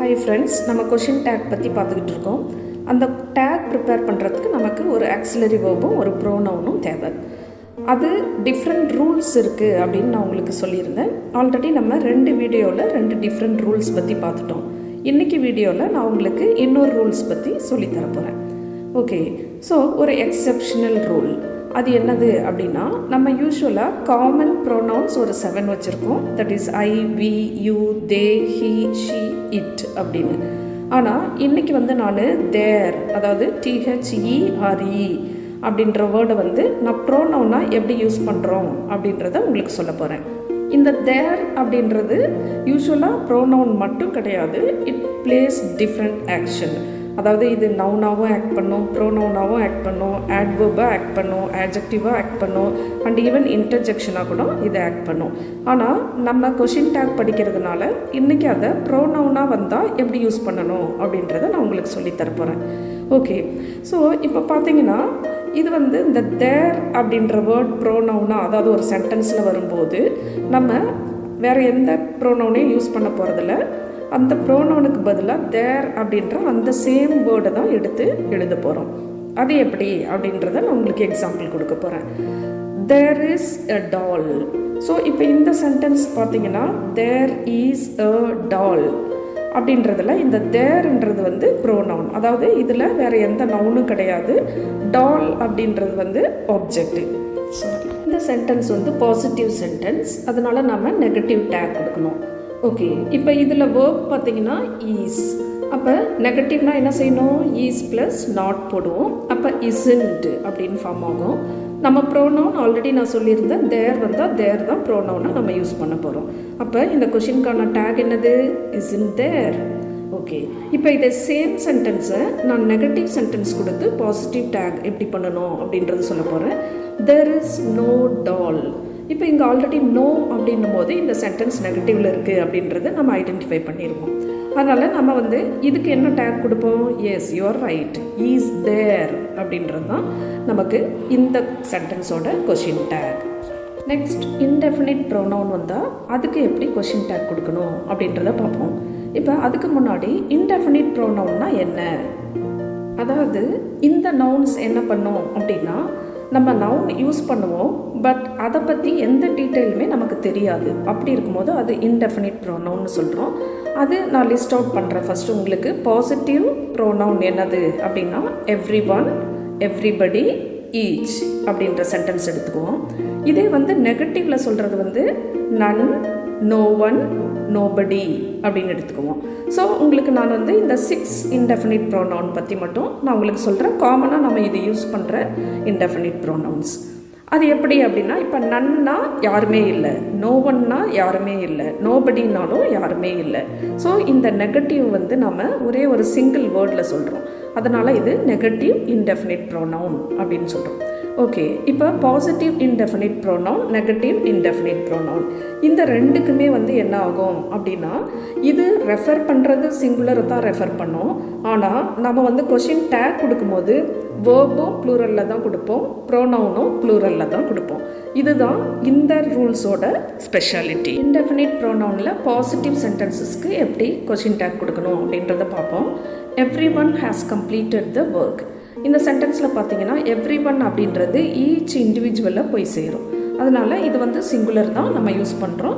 Hi friends, நம்ம question take பற்றி பார்த்துக்கிட்டு இருக்கோம். அந்த டேக் ப்ரிப்பேர் பண்ணுறதுக்கு நமக்கு ஒரு ஆக்சிலரி வேர்பும் ஒரு ப்ரோனவுனும் தேவை. அது டிஃப்ரெண்ட் ரூல்ஸ் இருக்குது அப்படின்னு நான் உங்களுக்கு சொல்லியிருந்தேன். ஆல்ரெடி நம்ம 2 வீடியோவில் 2 டிஃப்ரெண்ட் ரூல்ஸ் பற்றி பார்த்துட்டோம். இன்றைக்கி வீடியோவில் நான் உங்களுக்கு இன்னொரு ரூல்ஸ் பற்றி சொல்லித்தர போகிறேன். ஓகே, ஸோ ஒரு எக்ஸெப்ஷனல் ரூல் அது என்னது அப்படின்னா, நம்ம யூஸ்வலாக காமன் ப்ரோனவுன்ஸ் ஒரு 7 வச்சுருக்கோம். That is I, we, you, they, he, she, it அப்படின்னு. ஆனால் இன்றைக்கி நான் தேர், அதாவது THERE அப்படின்ற வேர்டை நான் ப்ரோனவுனாக எப்படி யூஸ் பண்ணுறோம் அப்படின்றத உங்களுக்கு சொல்ல போகிறேன். இந்த தேர் அப்படின்றது யூஸ்வலாக ப்ரோனவுன் மட்டும் கிடையாது, இட் பிளேஸ் டிஃப்ரெண்ட் ஆக்ஷன். அதாவது இது நவுனாகவும் ஆக்ட் பண்ணும், ப்ரோனவுனாகவும் ஆக்ட் பண்ணும், ஆட்வர்பாக ஆக்ட் பண்ணும், ஆட்ஜெக்டிவாக ஆக்ட் பண்ணும், அண்ட் ஈவன் இன்டர்ஜெக்ஷனாக கூட இது ஆக்ட் பண்ணும். ஆனால் நம்ம கொஷின் டேக் படிக்கிறதுனால இன்றைக்கி அதை ப்ரோனவுனாக வந்தால் எப்படி யூஸ் பண்ணணும் அப்படின்றத நான் உங்களுக்கு சொல்லித்தரப்போகிறேன். ஓகே, ஸோ இப்போ பார்த்தீங்கன்னா இது இந்த தேர் அப்படின்ற வேர்ட் ப்ரோனவுனாக, அதாவது ஒரு சென்டென்ஸில் வரும்போது நம்ம வேறு எந்த ப்ரோனவுனையும் யூஸ் பண்ண போகிறதில்ல. அந்த ப்ரோனவுனுக்கு பதிலாக தேர் அப்படின்ற அந்த சேம் வேர்டை தான் எடுத்து எழுத போகிறோம். அது எப்படி அப்படின்றத நான் உங்களுக்கு எக்ஸாம்பிள் கொடுக்க போகிறேன். There is a doll. So இப்போ இந்த சென்டென்ஸ் பார்த்தீங்கன்னா தேர் இஸ் எ டால் அப்படின்றதுல இந்த தேர்ன்றது ப்ரோனவுன், அதாவது இதில் வேறு எந்த நவுனும் கிடையாது. டால் அப்படின்றது ஆப்ஜெக்ட். இந்த சென்டென்ஸ் பாசிட்டிவ் சென்டென்ஸ், அதனால் நம்ம நெகட்டிவ் டேக் கொடுக்கணும். ஓகே, இப்போ இதில் வேர்ப் பார்த்தீங்கன்னா ஈஸ். அப்போ நெகட்டிவ்னா என்ன செய்யணும்? ஈஸ் ப்ளஸ் நாட் போடுவோம். அப்போ இஸ்ன்ட் அப்படின்னு ஃபார்ம் ஆகும். நம்ம ப்ரோனவுன் ஆல்ரெடி நான் சொல்லியிருந்தேன், தேர் வந்தால் தேர் தான் ப்ரோனவுனாக நம்ம யூஸ் பண்ண போகிறோம். அப்போ இந்த கொஷினுக்கான டேக் என்னது? Isn't there. ஓகே, இப்போ இதை சேம் சென்டென்ஸை நான் நெகட்டிவ் சென்டென்ஸ் கொடுத்து பாசிட்டிவ் டேக் எப்படி பண்ணணும் அப்படின்றது சொல்ல போகிறேன். There is no doll. இப்போ இங்கே ஆல்ரெடி நோ அப்படின்னும் போது இந்த சென்டென்ஸ் நெகட்டிவில் இருக்குது அப்படின்றத நம்ம ஐடென்டிஃபை பண்ணிடுவோம். அதனால் நம்ம இதுக்கு என்ன டேக் கொடுப்போம்? Yes, you are right, is there அப்படின்றது தான் நமக்கு இந்த சென்டென்ஸோட question tag. Next, indefinite pronoun வந்தால் அதுக்கு எப்படி கொஷின் டேக் கொடுக்கணும் அப்படின்றத பார்ப்போம். இப்போ அதுக்கு முன்னாடி இன்டெஃபினிட் ப்ரோனவுன்னா என்ன? அதாவது இந்த நவுன்ஸ் என்ன பண்ணும் அப்படின்னா, நம்ம நவுன் யூஸ் பண்ணுவோம், பட் அதை பற்றி எந்த டீட்டெயிலுமே நமக்கு தெரியாது. அப்படி இருக்கும்போது அது இன்டெஃபினிட் ப்ரோனவுன்னு சொல்கிறோம். அது நான் லிஸ்ட் அவுட் பண்ணுறேன். ஃபஸ்ட்டு உங்களுக்கு பாசிட்டிவ் ப்ரோனவுன் என்னது அப்படின்னா, எவ்ரி ஒன், எவ்ரிபடி, ஈச் அப்படின்ற சென்டென்ஸ் எடுத்துக்குவோம். இதே நெகட்டிவில் சொல்கிறது நன், நோ ஒன், நோபடி அப்படின்னு எடுத்துக்குவோம். ஸோ உங்களுக்கு நான் இந்த 6 இன்டெஃபினிட் ப்ரோனவுன் பற்றி மட்டும் நான் உங்களுக்கு சொல்கிறேன். காமனாக நம்ம இதை யூஸ் பண்ணுற இன்டெஃபினிட் ப்ரோனவுன்ஸ் அது எப்படி அப்படின்னா, இப்போ நன்னா யாருமே இல்லை, நோ ஒன்னா யாருமே இல்லை, நோபடினாலும் யாருமே இல்லை. ஸோ இந்த நெகட்டிவ் நம்ம ஒரே ஒரு சிங்கிள் வேர்டில் சொல்கிறோம். அதனால் இது நெகட்டிவ் இன்டெஃபினிட் ப்ரோனவுன் அப்படின்னு சொல்கிறோம். ஓகே, இப்போ positive indefinite pronoun, negative indefinite pronoun, இந்த ரெண்டுக்குமே என்ன ஆகும் அப்படின்னா, இது ரெஃபர் பண்ணுறது சிங்குலரை தான் ரெஃபர் பண்ணோம். ஆனால் நம்ம கொஷின் டேக் கொடுக்கும்போது வேர்பும் ப்ளூரலில் தான் கொடுப்போம், ப்ரோனவுனும் ப்ளூரலில் தான் கொடுப்போம். இதுதான் இந்த ரூல்ஸோட ஸ்பெஷாலிட்டி. இன்டெஃபினிட் ப்ரோனவுனில் பாசிட்டிவ் சென்டென்சஸ்க்கு எப்படி கொஷின் டேக் கொடுக்கணும் அப்படின்றத பார்ப்போம். Every one has completed the work. இந்த சென்டென்ஸில் பார்த்தீங்கன்னா எவ்ரி ஒன் அப்படின்றது ஈச் இண்டிவிஜுவலில் போய் சேரும். அதனால் இது சிங்குலர் தான் நம்ம யூஸ் பண்ணுறோம்.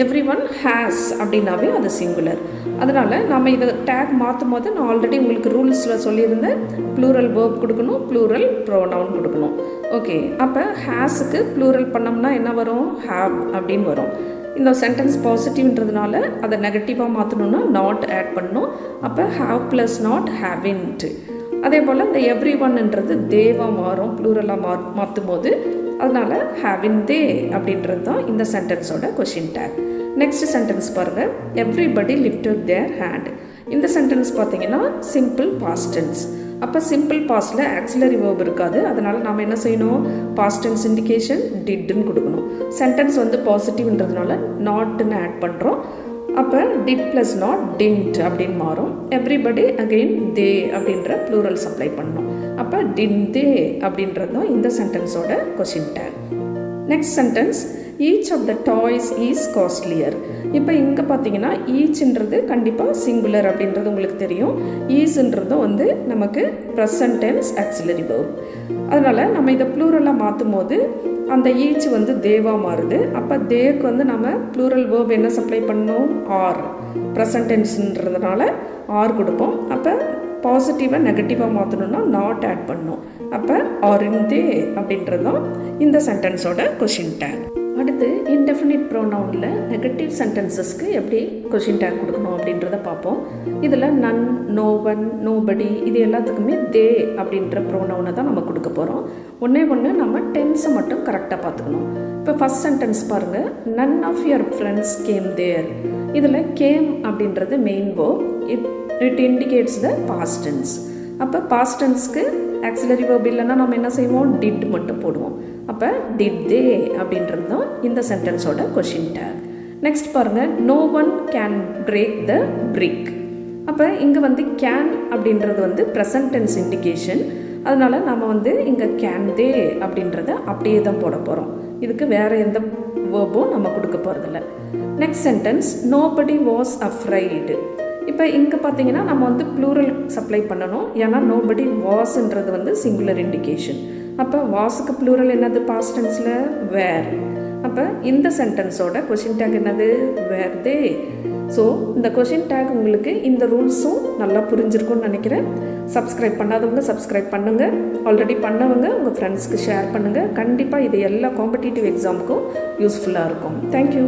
எவ்ரி ஒன் ஹேஸ் அப்படின்னாவே அது சிங்குலர். அதனால் நம்ம இதை டேக் மாற்றும் போது நான் ஆல்ரெடி உங்களுக்கு ரூல்ஸில் சொல்லியிருந்தேன், ப்ளூரல் வேர்ப் கொடுக்கணும், ப்ளூரல் ப்ரோனவுன் கொடுக்கணும். ஓகே, அப்போ ஹேஸுக்கு ப்ளூரல் பண்ணோம்னா என்ன வரும்? ஹேவ் அப்படின்னு வரும். இந்த சென்டென்ஸ் பாசிட்டிவ்ன்றதுனால அதை நெகட்டிவாக மாற்றணுன்னா நாட் ஆட் பண்ணணும். அப்போ ஹாவ் ப்ளஸ் நாட், ஹேவின்ட். அதே போல் இந்த எவ்ரி ஒன்ன்றது தேவாக மாறும், ப்ளூரலாக மாற்றும் போது. அதனால் ஹேவின் தே அப்படின்றது தான் இந்த சென்டென்ஸோட கொஷின் டேக். நெக்ஸ்ட் சென்டென்ஸ் பாருங்கள், எவ்ரிபடி லிஃப்டட் தேர் ஹேண்ட். இந்த சென்டென்ஸ் பார்த்தீங்கன்னா சிம்பிள் பாஸ்ட் டென்ஸ். அப்போ சிம்பிள் பாஸ்டில் ஆக்சிலரி வேர்ப் இருக்காது. அதனால் நாம் என்ன செய்யணும்? பாஸ்ட் டென்ஸ் இண்டிகேஷன் டிட்னு கொடுக்கணும். சென்டென்ஸ் பாசிட்டிவ்ன்றதுனால நாட்னு ஆட் பண்ணுறோம். அப்போ டிட் ப்ளஸ் நாட் டின்ட் அப்படின்னு மாறும். எவ்ரிபடி அகெயின் தே அப்படின்ற ப்ளூரல் சப்ளை பண்ணணும். அப்போ டின் தே அப்படின்றது தான் இந்த சென்டென்ஸோட question tag. Next sentence, each of the toys is costlier. இப்போ இங்கே பார்த்தீங்கன்னா ஈச்ன்றது கண்டிப்பாக சிங்குலர் அப்படின்றது உங்களுக்கு தெரியும். ஈஸ்ன்றதும் வந்து நமக்கு ப்ரெசன்ட் டென்ஸ் ஆக்சிலரி வேர்ப். அதனால் நம்ம இதை ப்ளூரலாக மாற்றும் போது அந்த ஈச் வந்து தேவாக மாறுது. அப்போ தேக்கு வந்து நம்ம ப்ளூரல் வேர்ப் என்ன சப்ளை பண்ணோம்? ஆர். ப்ரெசன்ட் டென்ஸ்ன்றதுனால ஆர் கொடுப்போம். அப்போ பாசிட்டிவாக நெகட்டிவாக மாற்றணும்னா நாட் ஆட் பண்ணணும். அப்போ ஆர் இன் தே அப்படின்றது தான் இந்த சென்டென்ஸோட கொஷின் டேக். அடுத்து இன்டெஃபினிட் ப்ரோனவுனில் நெகட்டிவ் சென்டென்சஸ்க்கு எப்படி கொஷின் டேக் கொடுக்கணும் அப்படின்றத பார்ப்போம். இதில் நன், நோ ஒன், நோபடி இது எல்லாத்துக்குமே தே அப்படின்ற ப்ரோனவுனை தான் நம்ம கொடுக்க போகிறோம். ஒன்று நம்ம டென்ஸை மட்டும் கரெக்டாக பார்த்துக்கணும். இப்போ ஃபஸ்ட் சென்டென்ஸ் பாருங்கள், none of your friends came there. இதில் கேம் அப்படின்றது main verb. It indicates the past tense. அப்போ பாஸ்ட் டென்ஸ்க்கு ஆக்சிலரி வேர்ப் இல்லைன்னா நம்ம என்ன செய்வோம்? டிட் மட்டும் போடுவோம். அப்போ டிட் தே அப்படின்றது தான் இந்த சென்டென்ஸோட கொஷின் டேக். நெக்ஸ்ட் பாருங்கள், no one can break the brick. அப்போ இங்கே வந்து கேன் அப்படின்றது வந்து ப்ரெசன்ட் டென்ஸ் இண்டிகேஷன். அதனால் நம்ம வந்து இங்கே கேன் தே அப்படின்றத அப்படியே தான் போட போகிறோம். இதுக்கு வேறு எந்த வேர்பும் நம்ம கொடுக்க போகிறதில்ல. Next sentence, nobody was afraid. இப்போ இங்கே பார்த்தீங்கன்னா நம்ம வந்து ப்ளூரல் சப்ளை பண்ணணும். ஏன்னா நோபடி வாஸ்ன்றது வந்து சிங்குலர் இண்டிகேஷன். அப்போ வாஸுக்கு ப்ளூரல் என்னது? பாஸ்ட் டென்ஸில் வேர். அப்போ இந்த சென்டென்ஸோட கொஷின் டேக் என்னது? வேர் தே. ஸோ இந்த கொஷின் டேக் உங்களுக்கு இந்த ரூல்ஸும் நல்லா புரிஞ்சிருக்கும்னு நினைக்கிறேன். சப்ஸ்கிரைப் பண்ணாதவங்க சப்ஸ்கிரைப் பண்ணுங்கள். ஆல்ரெடி பண்ணவங்க உங்கள் ஃப்ரெண்ட்ஸ்க்கு ஷேர் பண்ணுங்கள். கண்டிப்பாக இது எல்லா காம்படிட்டிவ் எக்ஸாமுக்கும் யூஸ்ஃபுல்லாக இருக்கும். தேங்க்யூ.